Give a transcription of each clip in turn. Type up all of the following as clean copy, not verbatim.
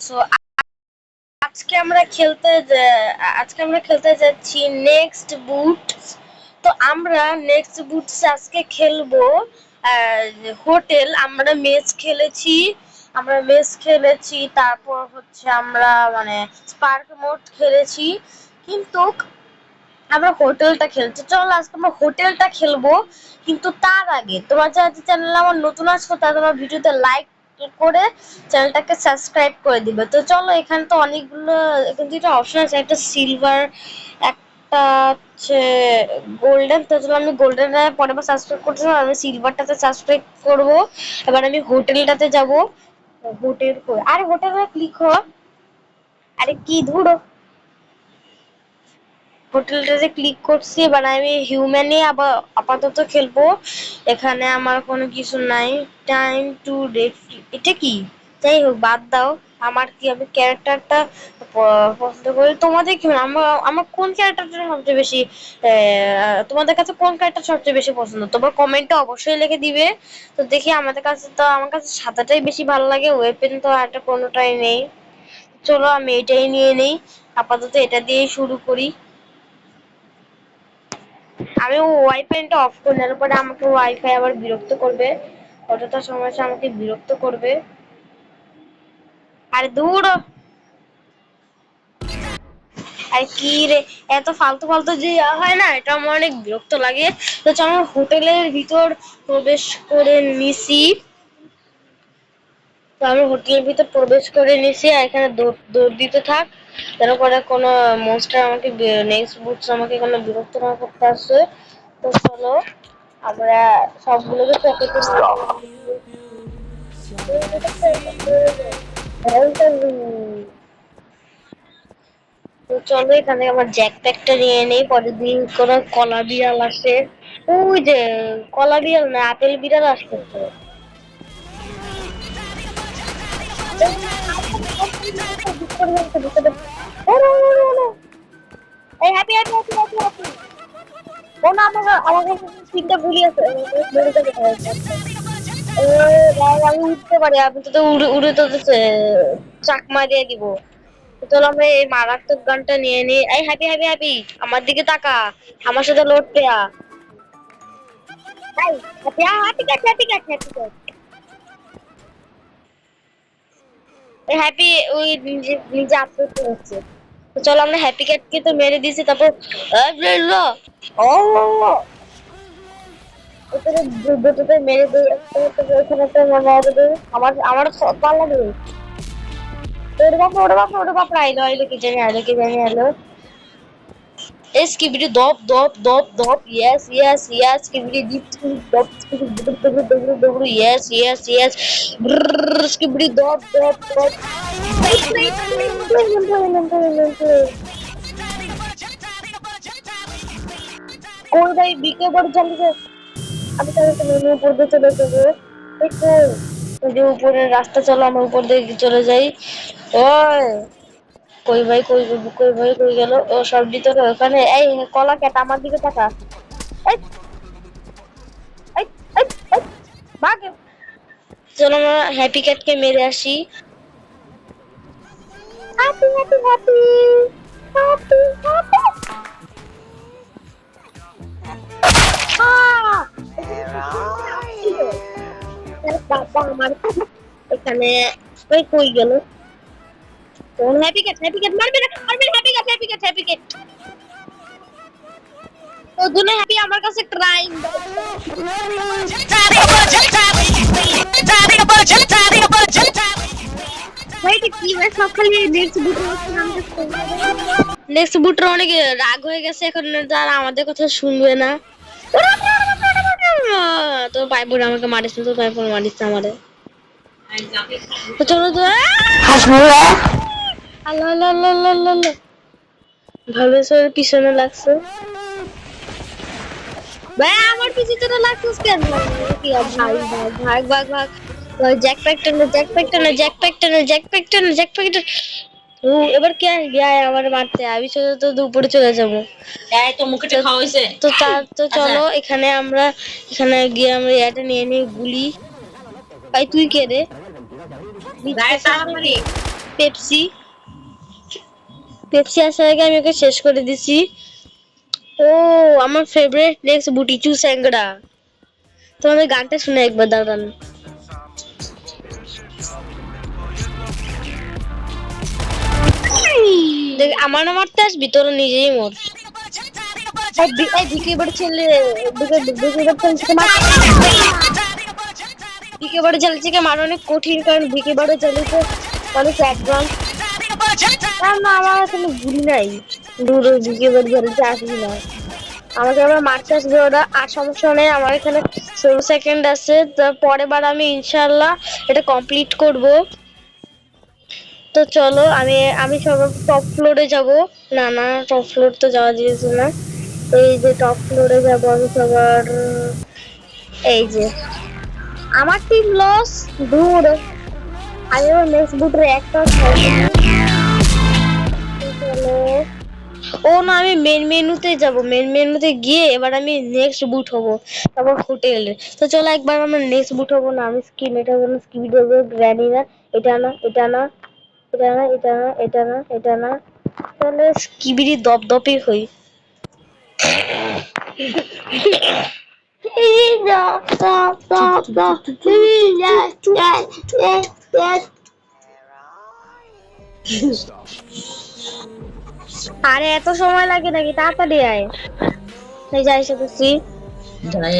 So আজকে আমরা খেলতে যাচ্ছি নেক্সট বুট। তো আমরা নেক্সট বুটস আজকে খেলবো হোটেল। আমরা মেস খেলেছি, তারপর হচ্ছে আমরা মানে স্পার্ক মোড খেলেছি, কিন্তু আমরা হোটেলটা খেলছি। চলো আজকে আমরা হোটেলটা খেলবো। কিন্তু তার আগে তোমার যারা চ্যানেলে আমার নতুন আসছো তারা তোমার ভিডিওতে লাইক করে চ্যানেলটাকে সাবস্ক্রাইব করে দিবে। তো চলো, এখানে তো অনেকগুলো, এখানে দুটো অপশন আছে, একটা সিলভার, একটা হচ্ছে গোল্ডেন। তো চলো আমি গোল্ডেনটা পরে বার সাবস্ক্রাইব করতে, আমি সিলভারটাতে সাবস্ক্রাইব করবো। এবার আমি হোটেলটাতে যাবো। হোটেল, আরে হোটেলে ক্লিক হ। আরে কি ধুরো, হোটেলটাতে ক্লিক করছি। এবার আমি হিউম্যানে আবার আপাতত খেলবো। এখানে আমার কোনো কিছু নাই। টাইম টু ডেট, এটা কি? যাই হোক, বাদ দাও। আমার কি, আমি ক্যারেক্টারটা পছন্দ করি। তোমাদের কি আমার আমার কোন ক্যারেক্টারটা সবচেয়ে বেশি তোমাদের কাছে কোন ক্যারেক্টার সবচেয়ে বেশি পছন্দ? তোমার কমেন্টে অবশ্যই লিখে দিবে। তো দেখি, আমার কাছে সাদাটাই বেশি ভালো লাগে। ওয়েপেন তো আর একটা কোনোটাই নেই। চলো আমি এটাই নিয়ে নেই, আপাতত এটা দিয়েই শুরু করি। আমি ওয়াইফাইটা অফ করলে পরে আমাকে ওয়াইফাই আবার বিরক্ত করবে, অযথা সমস্যা আমাকে বিরক্ত করবে। আরে দূর, আর কি রে, এত ফালতু ফালতু যে হয় না, এটা আমার অনেক বিরক্ত লাগে। তো চলো হোটেলের ভিতর প্রবেশ করে নিছি। তো আমি হোটেলের ভিতর প্রবেশ করে নিছি, আর এখানে দৌড় দিতে থাক, যেন করে কোনো মনস্টার আমাকে, নেক্সট বুটস আমাকে কোনো বিরক্ত না করতে আসে। তো চলো আমরা সবগুলোকে প্যাকেটে তো চলো এখানে আমার জ্যাক প্যাকটা নিয়ে নেই, পরের দিন কোনো কলা বিড়াল আসে। ওই যে কলা বিড়াল না, আপেল বিড়াল আসতেছে। এই happy happy happy happy happy, ও না, আমার কাছে তিনটা গুলি আছে। আমি উঠতে পারি, আমি তো উড়ে উড়ে তো চাকমা দিয়ে দিব। তো চলো আমরা এই মারাত্মক গানটা নিয়ে নিই। এই হ্যাপি হ্যাপি হ্যাপি, আমার দিকে তাকা, আমার সাথে লড়তে আ। এই happy, happy cat, happy cat, happy cat. এই হ্যাপি ওই নিজে নিজে আত্মহত্যা হচ্ছে। তো চলো আমরা হ্যাপি ক্যাটকে তো মেরে দিয়েছি, তারপর ও ওটাকে দুটোতে মেরে দিই। ওখানে একটা মেরে দিই, আমার পাল্লা দিই। ওরে বাপ আইলো আইলো, কি জানি আইলো। Skibidi dop dop dop dop, yes, skibidi deep dop, skibidi dop, yes, skibidi dop dop dop. कोई भाई बीके बढ़ जल्दी से, अभी तक मैंने ऊपर দিয়ে চলে যাবে। দেখো ওই যে উপরের রাস্তা, চলো আমরা উপর দিয়ে চলে যাই। ওই কই ভাই কই গেল? ও সব দিতে ওখানে। এই কলা কেট, আমার দিকে তাকা। এই এই এই এই, ভাগ। চলো আমরা হ্যাপি ক্যাটকে মেরে আসি। Happy happy happy happy happy. বাবা আমার এখানে, ওই কই গেল? কোন হ্যাপি ক্যাট মারবে না, হ্যাপি ক্যাট। তো দুনে হ্যাপি আমার কাছে ক্রাইম। নেক্সট বুটের অনেক রাগ হয়ে গেছে এখন, তারা আমাদের কথা শুনবে না। তোর পাইপুর আমাকে মারিস না, তোর পাইপুর মারিস না আমারে। তো চলো তো, আল্লাহ আল্লাহ আল্লাহ আল্লাহ আল্লাহ, ভাবে সর পিছনে লাগছে। ভাই আমার পিছনে লাগছিস কেন? কি ভাই, ভাগ জ্যাক প্যাকটা। ও এবার কে গিয়া আমার মারতে, আমি সোজা তো উপরে চলে যাবো। এই তো মুখে খাওয়া হইছে। তো চলো এখানে গিয়ে আমরা এটা নিয়ে নিই গুলি। ভাই তুই কে রে? পেপসি পেপসি আসার আগে আমি ওকে শেষ করে দিছি। ও আমার ফেভারিট নেক্সট বুটিচু স্যাংরা। তোমাদের গানটা শুনে একবার দাঁড়ান। দেখ আমার না মারতে আসবি, তোরা নিজেই মর। ভিকে বড় ছেলে ভিকে বড় ছেলেকে মারা অনেক কঠিন, কারণ ভিকে বড় ছেলেকে অনেক অ্যাডভান্স। না আমার কোনো ভুল নাই, দূর ভিকে বড় ছেলেকে আসবি না, আমাকে আবার মারতে আসবে ওরা। আর সমস্যা নেই, আমার এখানে 16 সেকেন্ড আছে, পরের বার আমি ইনশাআল্লাহ এটা কমপ্লিট করব। তো চলো আমি আমি সবার টপ ফ্লোরে যাব। না না টপ ফ্লোর তো যাওয়া যাচ্ছে না, এই যে টপ ফ্লোরে যাব আমি সবার। এই যে আমার টিম লস, দূর আমি এবার নেক্সট বুটের একটা চলো। ও না আমি মেন মেনুতে যাব, মেন মেনুতে গিয়ে এবার আমি নেক্সট বুট হব, তারপর হোটেলে। তো চলো একবার আমরা নেক্সট বুট হব না, আমি স্কিম এটা হবো না, স্কিম দেবো গ্র্যানি না, এটা না এটা না এটা না এটা না এটা না এটা না, তাহলে স্কিবিরি দপদপই হই। আরে এত সময় লাগে নাকি, তাড়াতাড়ি আয়। এই যাই সেতেছি,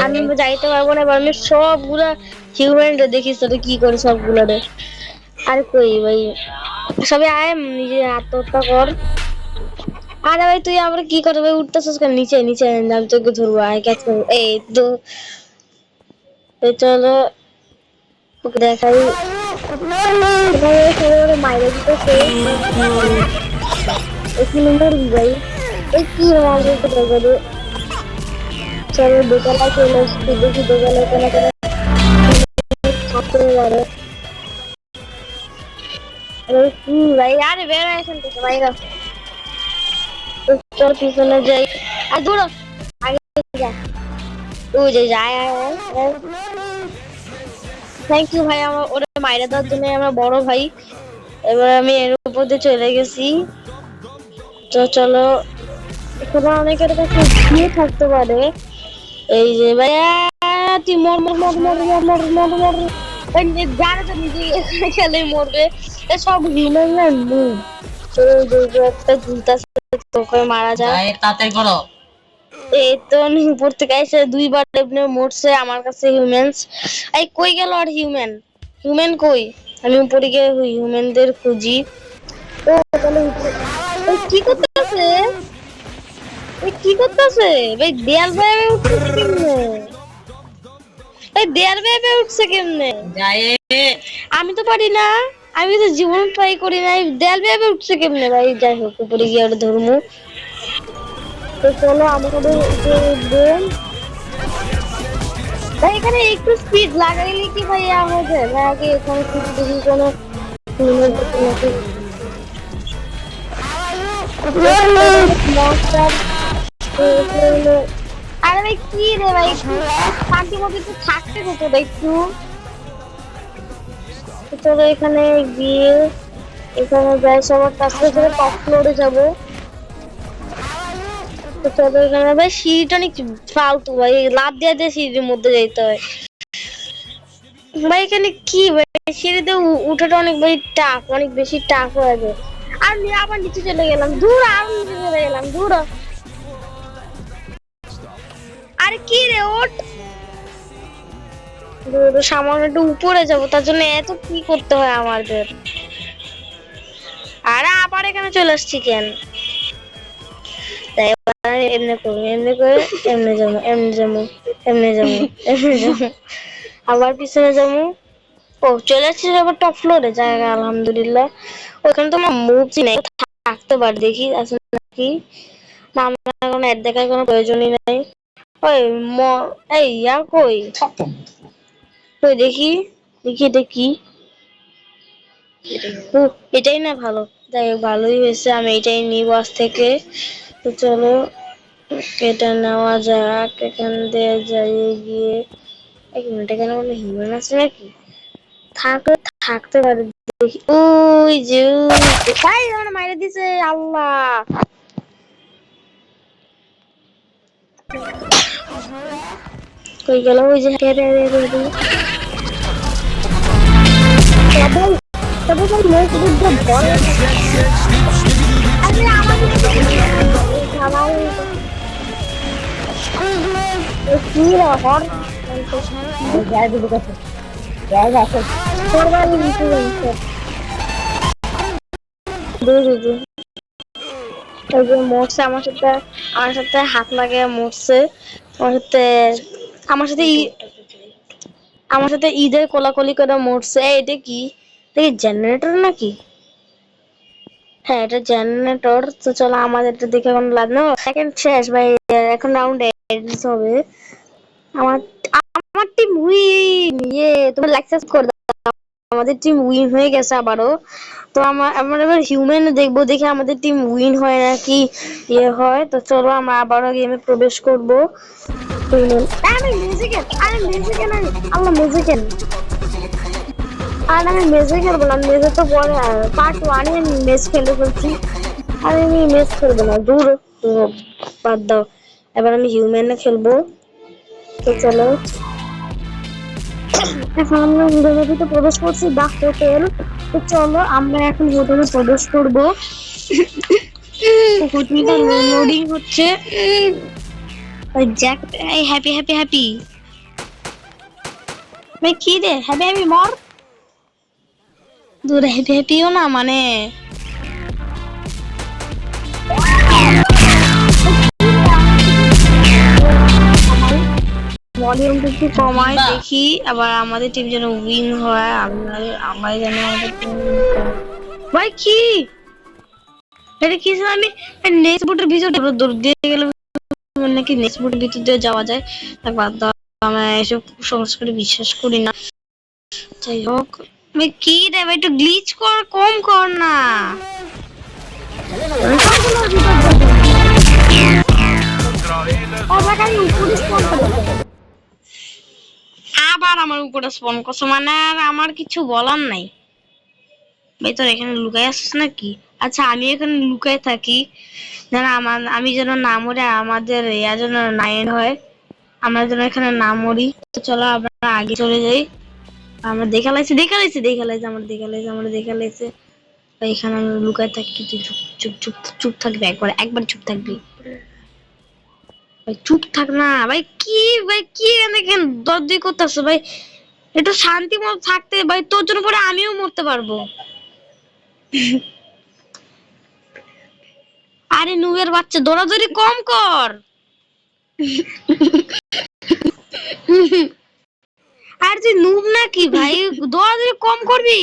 আমি যাইতে পারবো না, এবার আমি সবগুলা হিউম্যান দেখিস তোদের কি করে সবগুলা রে। আরে কই ভাই সবাই আয়, নিজে আত্মহত্যা কর। আরে ভাই তুই আমরা কি করবো, উঠতেছিস কেন? নিচে নিচে আমি তোকে ধরবো, আয় ক্যাচ করবো। এই তো চলো ওকে দেখাই মাইরে দিতেছে ভাই, এই কি চলো দোতলায় চলে আসছি, দেখি দোতলায় কেন কেন ভাই। আরে বেড়া এখান থেকে বাইরে, তোর পিছনে যাই আর দূর আগে যা, ও যে যায়। থ্যাংক ইউ ভাই আমার ওরা মাইরা দেওয়ার জন্য, আমার বড় ভাই। এবার আমি এর উপর দিয়ে চলে গেছি। তো চলো এখানে অনেকের কাছে গিয়ে থাকতে পারে। এই যে ভাই তুই মর মর মর মর মর মর মর মর, জানে তো নিজে এখানে খেলে মরবে, সব হিউম্যান না মুভ। একটা ঝুলতাছে তোকে মারা যায়, তাড়াতাড়ি করো। এই তো উপর থেকে এসে দুইবার এমনি মরছে আমার কাছে হিউম্যানস। এই কই গেল আর হিউম্যান, হিউম্যান কই? আমি উপরে গিয়ে হিউম্যানদের খুঁজি। ও তাহলে কি করতেছে, এই কি করতেছে ভাই? দেয়াল বেয়ে উঠছে কেমনে? এই দেয়াল বেয়ে উঠছে কেমনে? আমি তো পারি না, আমি তো জীবন ট্রাই করি নাই, দেয়াল বেয়ে উঠছে কেমনে ভাই? যাই হোক উপরে গিয়ে ওটা ধরমু। তো চলো আমাদের ভাই এখানে একটু স্পিড লাগাইলে কি ভাই হয়ে যায় ভাই? আগে এখানে কিছু দেখি কোনো আরে ভাই কি রে ভাই, শান্তি মতো একটু থাকতে হতো একটু। চলো এখানে গিয়ে এখানে যাই, সবার কাছে করে টপ ফ্লোরে যাবো। তো চলো এখানে ভাই সিঁড়িটা অনেক ফালতু ভাই, লাফ দিয়ে দিয়ে সিঁড়ির মধ্যে যাইতে হয় ভাই। এখানে কি ভাই সিঁড়িতে উঠাটা অনেক ভাই টাফ, অনেক বেশি টাফ হয়ে যায়। আর আবার নিচে চলে গেলাম, দূর আর নিচে চলে গেলাম, দূর। আরে কি রে ওঠ, সামান্য একটু উপরে যাবো, তার জন্য এত কি করতে হয় আমাদের। আরে আবার এখানে চলে আসছি কেন? তাই এমনি করবো, এমনি করে এমনি যাবো, এমনি যাবো, এমনি যাবো, এমনি যাবো, আবার পিছনে যাবো। ও চলে আসছি আবার টপ ফ্লোরে, জায়গা আলহামদুলিল্লাহ। ওখানে তো আমার মুভছি নাই, থাকতে পারি দেখি আসলে নাকি না, আমার এখন এর দেখার কোনো প্রয়োজনই নাই। ওই এই ইয়া কই কই দেখি দেখি দেখি, এটাই না ভালো, যাই হোক ভালোই হয়েছে, আমি এটাই নিব আজ থেকে। তো চলো এটা নেওয়া যাক, এখান দিয়ে যাই গিয়ে। এক মিনিট, এখানে কোনো হিউম্যান আছে নাকি? থাকতে পারে। ওই যে ভাই আমার মাইরে দিছে আল্লাহ। কই গেল ওই যে তবে ভাই লোক বুঝতে ভয় আরে আমাদের কি হর যাই দিবি কাছে যাই যাচ্ছে সরবারি নিতে যাচ্ছে দে ওই যে মরছে আমার সাথে হাত লাগে মরছে আমার সাথে আমার সাথে ঈদের কোলাকুলি করে মরছে। এটা কি জেনারেটর নাকি? হ্যাঁ এটা জেনারেটর। তো চলো আমাদের তো দেখে কোনো লাভ নেই, সেকেন্ড শেষ ভাই, এখন রাউন্ড এন্ড হবে। আমার আমার টিম উইন। তুমি লাইক সাবস্ক্রাইব করে দাও, আমাদের টিম উইন হয়ে গেছে আবারও। তো আমরা এবার হিউম্যান দেখবো, দেখে আমাদের টিম উইন হয় নাকি হয়। তো চলো আমরা আবারও গেমে প্রবেশ করবো। আমি মিউজিকেল আল্লাহ মিউজিকেল আর আমি মেজে খেলবো না, মেজে তো পরে পার্ট 1 এ আমি মেজ খেলে ফেলছি, আর আমি মেজ খেলবো না, দূর বাদ দাও। এবার আমি হিউম্যানে খেলবো। তো চলো এখন আমরা হোটেলে প্রবেশ করছি, দা হোটেল। তো চলো আমরা এখন হোটেলে প্রবেশ করবো। হোটেলটা লোডিং হচ্ছে। জ্যাক হ্যাপি হ্যাপি হ্যাপি ভাই কি রে হ্যাপি হ্যাপি মর দূর হ্যাপি হ্যাপিও না মানে ভলিউমটা একটু কমাই দেখি, আবার আমাদের টিম যেন উইন হয়। আমরা যেন আমাদের টিম ভাই কি এটা কি আমি নেক্সট বুটের ভিতরে দৌড় দিয়ে গেল নাকি নেক্সট বুটের ভিতর দিয়ে যাওয়া যায়, তার বাদ দাও, আমি এসব সংস্কারে বিশ্বাস করি না। যাই হোক কি রে ভাই একটু গ্লিচ কম কর না। আবার আমার উপরে স্পন করছো মানে আর আমার কিছু বলার নাই ভাই। তোর এখানে লুকাই আসছিস নাকি? আচ্ছা আমি এখানে লুকাই থাকি যেন আমি যেন না মরে, আমাদের ইয়া যেন নাইন হয়, আমরা যেন এখানে না মরি। তো চলো আমরা আগে চলে যাই। আমরা দেখা লাইছি আমরা দেখা লাইছে। এখানে আমি লুকায় থাকি, তুই চুপ চুপ চুপ চুপ থাকবি, একবার চুপ থাকবি ভাই, চুপ থাক না ভাই। কি কেন দরদি করতেছো ভাই? একটু শান্তি মতো থাকতে ভাই, তোর জন্য পরে আমিও মরতে পারবো। আরে নুয়ের বাচ্চা দৌড়াদৌড়ি কম কর। আর তুই নুব নাকি ভাই, দৌড়াদৌড়ি কম করবি।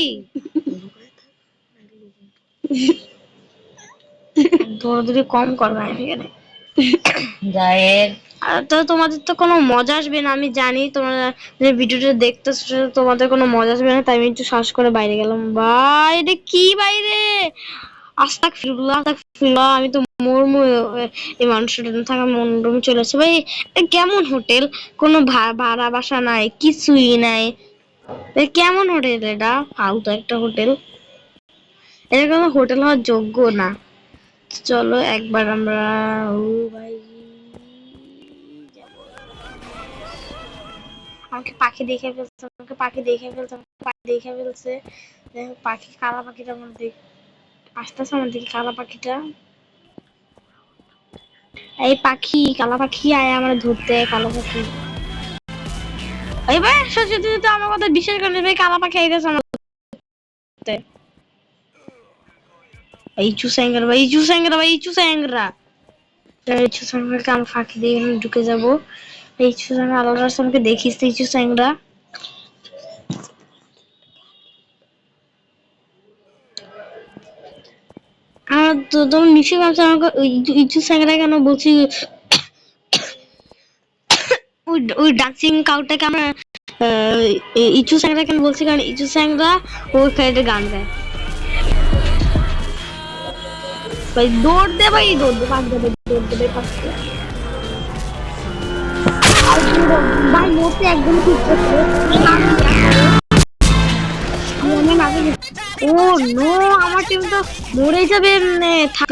দৌড়াদৌড়ি কম কর ভাই এখানে জায়েদ। তো তোমাদের তো কোনো মজা আসবে না, আমি জানি তোমরা যে ভিডিওটা দেখতেছো তোমাদের কোনো মজা আসবে না, তাই আমি একটু শ্বাস করে বাইরে গেলাম। ভাই এটা কি বাইরে আস্তাগফিরুল্লাহ, আমি তো মরমু। এই মানুষটা থাকা মন রুমে চলে আসছে ভাই। কেমন হোটেল, কোনো ভাড়া বাসা নাই, কিছুই নাই। কেমন হোটেল এটা? ফালতু একটা হোটেল, এটা কোনো হোটেল হওয়ার যোগ্য না। চলো একবার আমরা ভাই আমাকে পাখি দেখে ফেলছে, পাখি দেখে ফেলছে। পাখি কালা পাখিটা আমার আসতেছে আমার দিকে, কালা পাখিটা। এই পাখি কালা পাখি আয় আমার ধরতে, কালো পাখি। এই ভাই সত্যি তো আমার কথা বিশ্বাস করেন ভাই, কালা পাখি আইতেছে আমার ধরতে। এই চুসাঙ্গরা আমি ফাঁকি দিয়ে ঢুকে যাবো। এই চুসাঙ্গা আল্লাহ রাসূলকে দেখিস এই চুসাঙ্গরা। আর তো তোমার নিশ্চয়ই ভাবছো আমাকে ওই চুসাঙ্গরা কেন বলছি, ওই ডান্সিং কাউটাকে আমরা ইচু স্যাংরা কেন বলছি, কারণ ইচু স্যাংরা ওই সাইডে গান গায় ভাই। দৌড় দে ভাই, দৌড় দে ভাই। মরতে একদম ঠিক আছে, আগে ও নো আমার টিম তো মরে যাবে এমনে থাক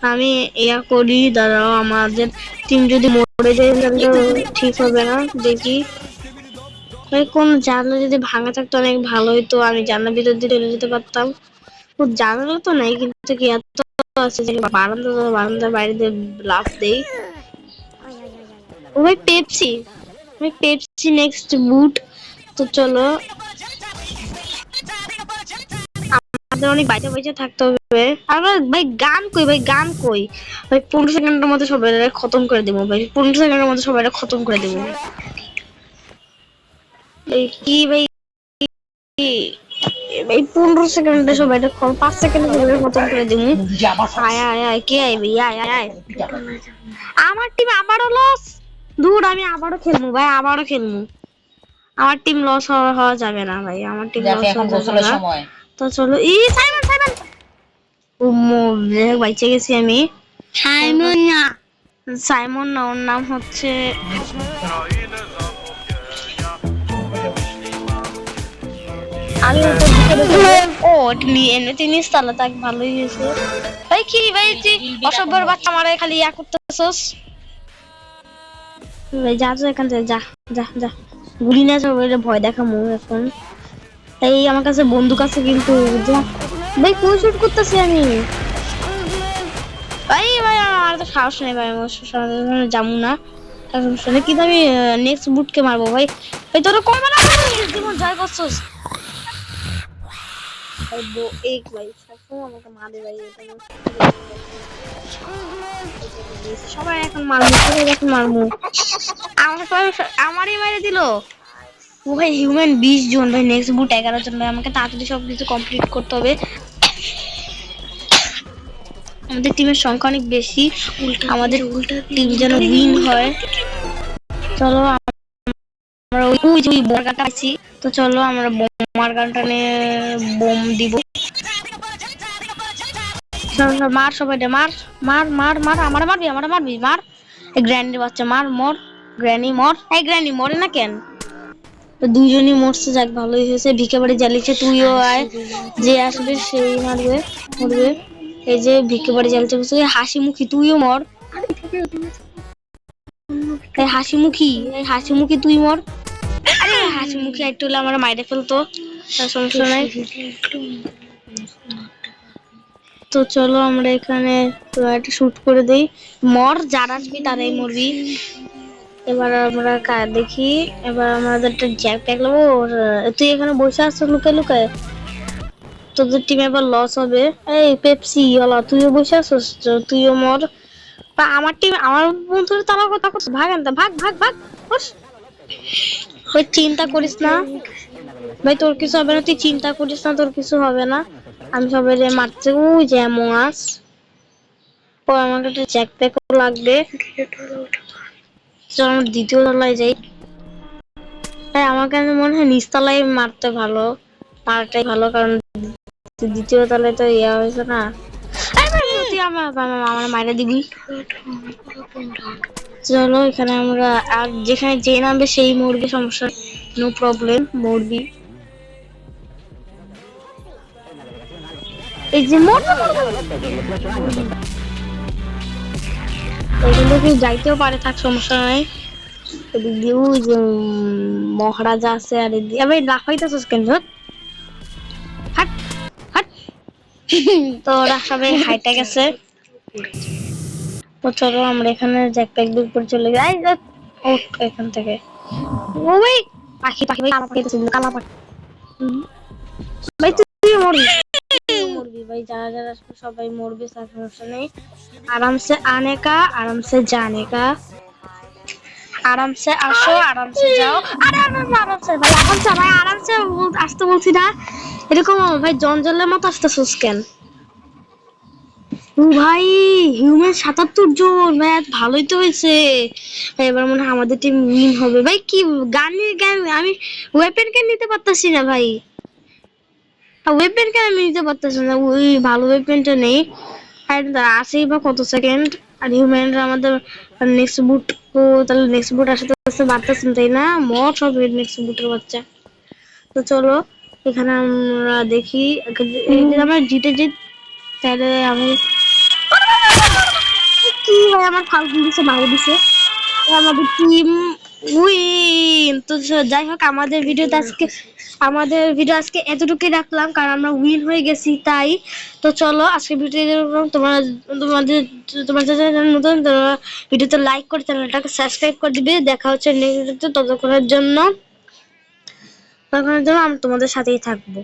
আমি ইয়া করি দাঁড়াও আমাদের টিম যদি মরে যায় তাহলে তো ঠিক হবে না দেখি ভাই কোন জানলা যদি ভাঙা থাকতো অনেক ভালো হতো আমি জানলার ভিতর দিয়ে চলে যেতে পারতাম ও জানলা তো নাই কিন্তু কি এত আছে যে বারান্দার বাইরে দিয়ে লাফ দেই ও ভাই পেপসি নেক্সট বুট তো চলো আমাদের অনেক বাইচা বাইচা থাকতে হবে আর ভাই গান কই ভাই 15 সেকেন্ডের মধ্যে সবাই খতম করে দেবো ভাই 15 সেকেন্ডের মধ্যে সবাই খতম করে দেবো ভাই কি ভাই ভাই 15 সেকেন্ডে সবাই 5 সেকেন্ডে সবাই খতম করে দেবো আয় আয় আয় কে আইবি আয় আয় আয় আমার টিম আবারও লস দূর আমি আবারও খেলবো ভাই আবারও খেলবো আমার টিম লস হওয়া যাবে না ভাই আমার টিম লস হওয়া যাবে না তো চলো সাইমন ও বাইচে গেছি আমি সাইমন না ওর নাম হচ্ছে আমি ও এমনিতে নিস্তালা তাক ভালোই হয়েছে ভাই কি ভাই অসভ্যর বাচ্চা মারে খালি ইয়া করতেছস ভাই যা এখান থেকে যা যা যা গুলি না সবাই ভয় দেখামু এখন এই আমার কাছে বন্দুক আছে কিন্তু ভাই কোন শুট করতেছি আমি ভাই আমার তো সাহস নেই ভাই আমার যাবো না সমস্যা নেই কিন্তু আমি নেক্সট বুটকে মারবো ভাই ভাই তোরা করবে না জীবন জয় করছস এক ভাই সবসময় আমাকে মারে ভাই সবাই এখন মারমু আমারই মারে দিল ও ভাই হিউম্যান 20 জন ভাই নেক্সট বুট 11 জন ভাই আমাকে তাড়াতাড়ি সবকিছু কমপ্লিট করতে হবে আমাদের টিমের সংখ্যা অনেক বেশি আমাদের টিম যেন উইন হয় চলো আমরা ওই বোমার গানটা পাইছি তো চলো আমরা বোমার গানটা নিয়ে বোম দিব মার সবাই মার মার মার মার আমার মারবি মার এই গ্র্যান্ডির বাচ্চা মার মর গ্র্যানি মর এই গ্র্যানি মরে না কেন দুইজনই মরছে যাক ভালোই হয়েছে ভিক্ষে বাড়ি জ্বালিয়েছে তুইও আয় যে আসবে সেই মরবে এই যে ভিক্ষে বাড়ি জ্বালিয়েছে বসে হাসি মুখী তুইও মর এই হাসি মুখী তুই মর আরে হাসি মুখী একটু হলে আমার মাইরে ফেলতো সমস্যা নাই তো চলো আমরা এখানে একটা শুট করে দেই মর যারা আসবি তারাই মরবি এবার আমরা দেখি এবার আমাদের একটা জ্যাক প্যাক নেবো তুই এখানে বসে আসছো লুকায় তোদের টিমে এবার লস হবে এই পেপসি ওলা তুইও বসে আসছিস তুইও মর বা আমার টিম আমার বন্ধুরা তারা কথা করছে ভাগ আনতে ভাগ ওই চিন্তা করিস না ভাই তোর কিছু হবে না তুই চিন্তা করিস না তোর কিছু হবে না আমি সবাই মারতে ওই যে মাছ ও আমাকে একটা জ্যাক প্যাকও লাগবে চল আমরা দ্বিতীয় তলায় যাই তাই আমার কাছে মনে হয় নিচতলায় মারাটাই ভালো কারণ দ্বিতীয় তলায় তো ইয়া হয়েছে না তুই আমার মাইরে দিবি চলো এখানে আমরা আর যেখানে যে নামবে সেই মরবে সমস্যা নো প্রবলেম মরবি এই যে এগুলো কি যাইতেও পারে থাক সমস্যা নাই এদিক দিয়েও যে মহারাজা আছে আর এদিকে ভাই লাফাইতেছিস কেন হাট হাট তো ওরা সবাই হাইটে গেছে তো চলো আমরা এখানে জ্যাকপ্যাক দিয়ে উপরে চলে যাই এখান থেকে ও ভাই পাখি ভাই কালা পাখি ভাই তুই মরবি ভাই যারা সবাই মরবে তার সমস্যা নেই আরামসে आने का आरामसे जाने का আরামসে আসো আরামসে যাও আরে আরামসে ভাই আরামসে আসতে বলছি না এরকম ভাই জঞ্জালের মতো আসতেছিস কেন ও ভাই হিউম্যান 77 জন ভাই ভালোই তো হয়েছে এবার মনে হয় আমাদের টিম উইন হবে ভাই কি গান আমি ওয়েপেন কেন নিতে পারতাছি না ভাই ওয়েপেন কেন আমি নিতে পারতাছি না ওই ভালো ওয়েপেনটা নেই আর আসেই বা কত সেকেন্ড আর হিউম্যানরা আমাদের নেক্সট বুট ও তাহলে নেক্সট বুট আসতে বাড়তেছেন তাই না মর সব নেক্সট বুটের বাচ্চা তো চলো এখানে আমরা দেখি আমরা জিতে যে তাহলে আমি কি ভাই আমার ফালতু দিছে মারে দিছে আমাদের টিম উইন। তো যাই হোক আমাদের ভিডিও আজকে এতটুকুই রাখলাম কারণ আমরা উইন হয়ে গেছি তাই। তো চলো আজকে ভিডিও তোমাদের নতুন ভিডিওতে লাইক করে চ্যানেলটাকে সাবস্ক্রাইব করে দিবে। দেখা হচ্ছে নেক্সট ভিডিওতে, ততক্ষণের জন্য আমি তোমাদের সাথেই থাকবো।